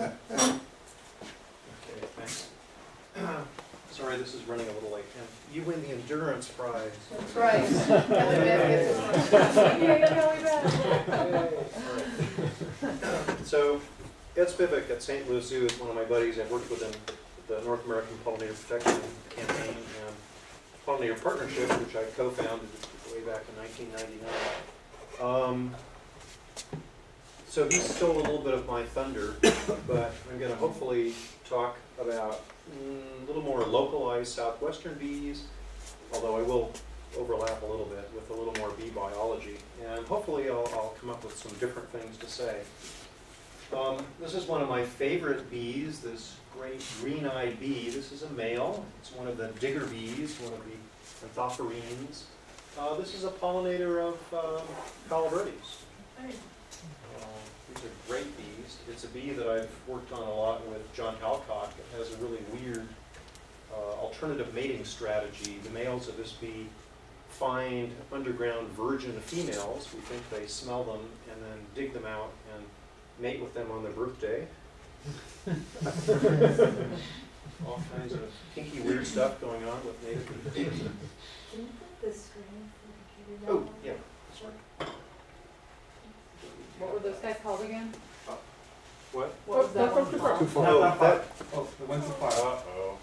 Okay, thanks. Sorry, this is running a little late. And you win the endurance prize. That's right. So, Ed Spivak at St. Louis Zoo is one of my buddies. I've worked with him at the North American Pollinator Protection Campaign and Pollinator Partnership, which I co-founded way back in 1999. So he stole a little bit of my thunder, but I'm going to hopefully talk about a little more localized southwestern bees, although I will overlap a little bit with a little more bee biology. And hopefully I'll come up with some different things to say. This is one of my favorite bees, this great green-eyed bee. This is a male. It's one of the digger bees, one of the anthophorenes. This is a pollinator of Palo Verdes. These are great bees. It's a bee that I've worked on a lot with John Halcock. It has a really weird alternative mating strategy. The males of this bee find underground virgin females. We think they smell them and then dig them out and mate with them on their birthday. All kinds of kinky weird stuff going on with native bees. Can you put the screen? Oh, yeah, sorry. What were those guys called again? What? What was that one called? No, that. Oh, the one's too far. Uh-oh.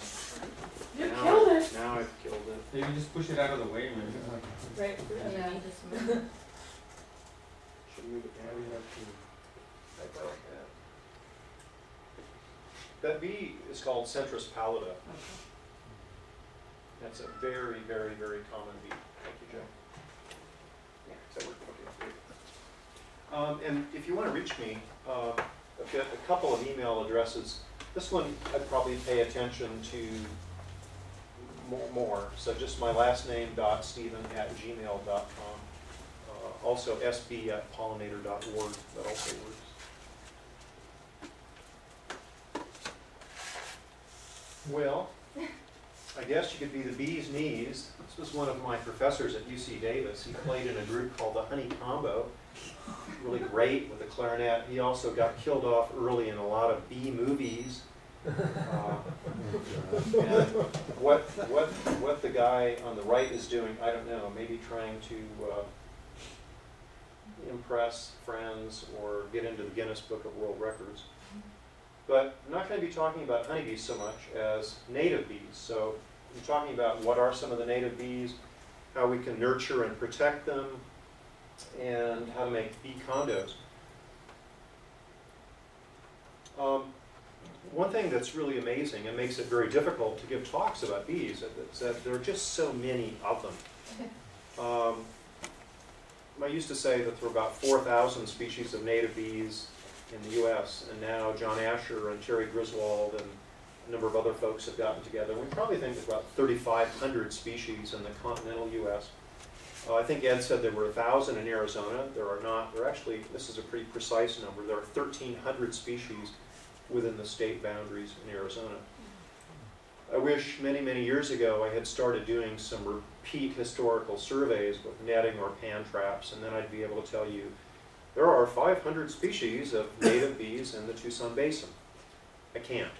You Now killed it! Now I've killed it. Maybe just push it out of the way, man. Right, yeah. Should move it down. Like that. That bee is called Centris pallida. That's a very, very, very common bee. Thank you, Joe. Yeah, does that work? Okay, great. And if you want to reach me, I've got a couple of email addresses. This one I'd probably pay attention to more. So just my last name, .stephen@gmail.com. Also sb@pollinator.org. That also works. Well, I guess you could be the bee's knees. This was one of my professors at UC Davis. He played in a group called the Honey Combo. Really great with the clarinet. He also got killed off early in a lot of bee movies. And what the guy on the right is doing, I don't know. Maybe trying to impress friends or get into the Guinness Book of World Records. But I'm not going to be talking about honeybees so much as native bees. So I'm talking about what are some of the native bees, how we can nurture and protect them, and how to make bee condos. One thing that's really amazing and makes it very difficult to give talks about bees is that there are just so many of them. I used to say that there were about 4,000 species of native bees in the U.S., and now John Asher and Terry Griswold and a number of other folks have gotten together. We probably think there's about 3,500 species in the continental U.S. I think Ed said there were 1,000 in Arizona. There are not. There actually, this is a pretty precise number. There are 1,300 species within the state boundaries in Arizona. I wish many, many years ago I had started doing some repeat historical surveys with netting or pan traps, and then I'd be able to tell you there are 500 species of native bees in the Tucson Basin. I can't.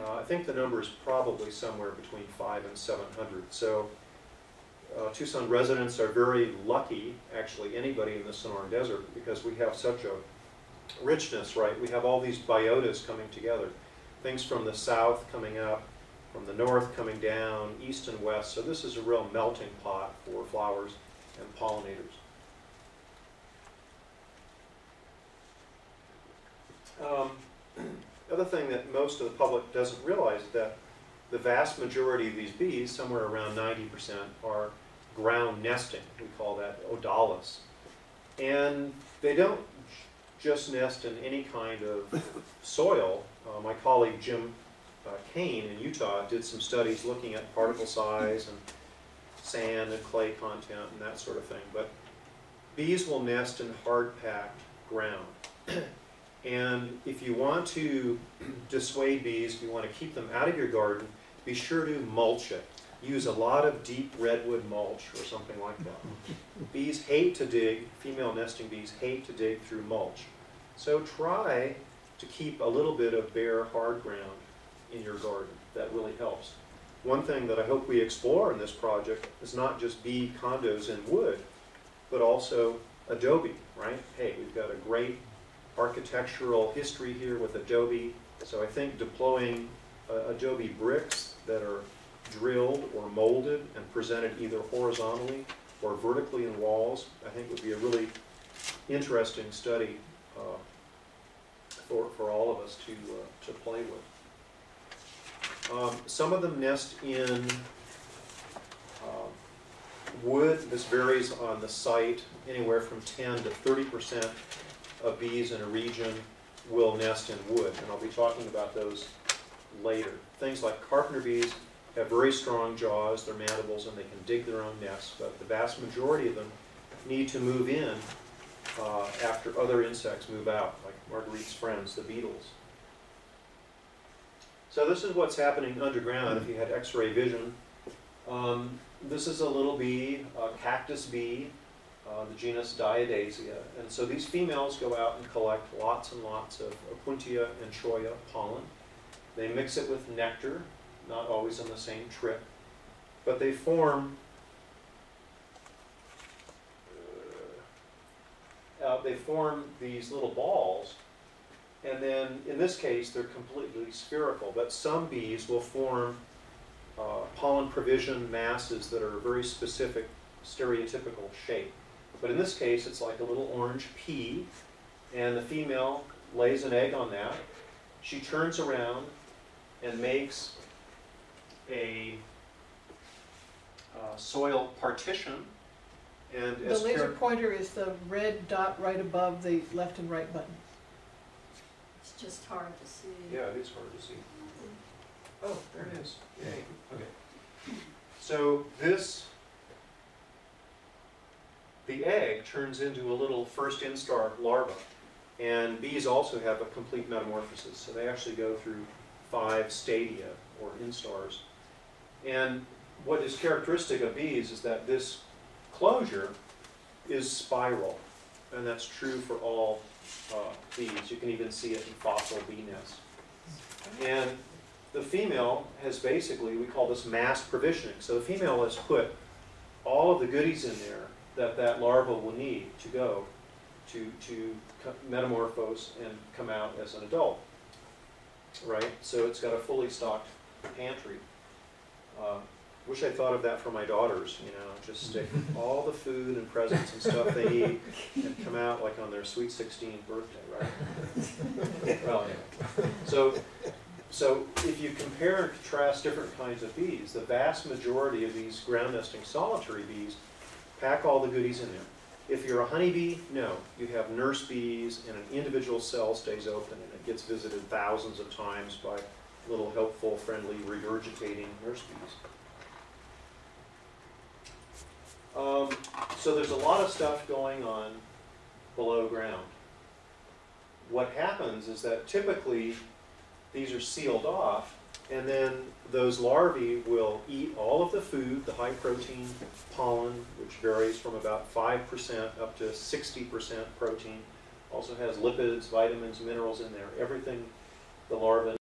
I think the number is probably somewhere between 500 and 700. So Tucson residents are very lucky, actually anybody in the Sonoran Desert, because we have such a richness, right? We have all these biotas coming together. Things from the south coming up, from the north coming down, east and west. So this is a real melting pot for flowers and pollinators. The other thing that most of the public doesn't realize is that the vast majority of these bees, somewhere around 90%, are ground nesting. We call that odalis. And they don't just nest in any kind of soil. My colleague Jim Kane in Utah did some studies looking at particle size and sand and clay content and that sort of thing. But bees will nest in hard-packed ground. And if you want to dissuade bees, if you want to keep them out of your garden, be sure to mulch it. Use a lot of deep redwood mulch or something like that. Bees hate to dig, female nesting bees hate to dig through mulch. So try to keep a little bit of bare hard ground in your garden. That really helps. One thing that I hope we explore in this project is not just bee condos in wood, but also adobe, right? Hey, we've got a great architectural history here with adobe. So I think deploying adobe bricks that are drilled or molded and presented either horizontally or vertically in walls, I think would be a really interesting study for all of us to play with. Some of them nest in wood. This varies on the site. Anywhere from 10 to 30% of bees in a region will nest in wood, and I'll be talking about those later. Things like carpenter bees have very strong jaws, their mandibles, and they can dig their own nests, but the vast majority of them need to move in after other insects move out, like Marguerite's friends, the beetles. So this is what's happening underground if you had X-ray vision. This is a little bee, a cactus bee, the genus Diadasia. And so these females go out and collect lots and lots of Opuntia and Choya pollen. They mix it with nectar, not always on the same trip, but they form these little balls, and then in this case they're completely spherical, but some bees will form pollen provision masses that are a very specific stereotypical shape. But in this case it's like a little orange pea, and the female lays an egg on that. She turns around and makes a soil partition, and The laser pointer is the red dot right above the left and right buttons. It's just hard to see. Yeah, it is hard to see. Oh, there it is. Yay. Okay. So the egg turns into a little first instar larva, and bees also have a complete metamorphosis. So they actually go through 5 stadia or instars. And what is characteristic of bees is that this closure is spiral, and that's true for all bees. You can even see it in fossil bee nests. And the female has basically, we call this mass provisioning. So the female has put all of the goodies in there that larva will need to go to metamorphose and come out as an adult, right? So it's got a fully stocked pantry. Wish I thought of that for my daughters, you know, just stick all the food and presents and stuff they need and come out like on their sweet 16th birthday, right? Well, yeah. So if you compare and contrast different kinds of bees, the vast majority of these ground nesting solitary bees pack all the goodies in there. If you're a honeybee, no. You have nurse bees, and an individual cell stays open, and it gets visited thousands of times by little helpful, friendly, regurgitating nurse bees. So there's a lot of stuff going on below ground. What happens is that typically these are sealed off, and then those larvae will eat all of the food, the high protein pollen, which varies from about 5% up to 60% protein. Also has lipids, vitamins, minerals in there, everything the larva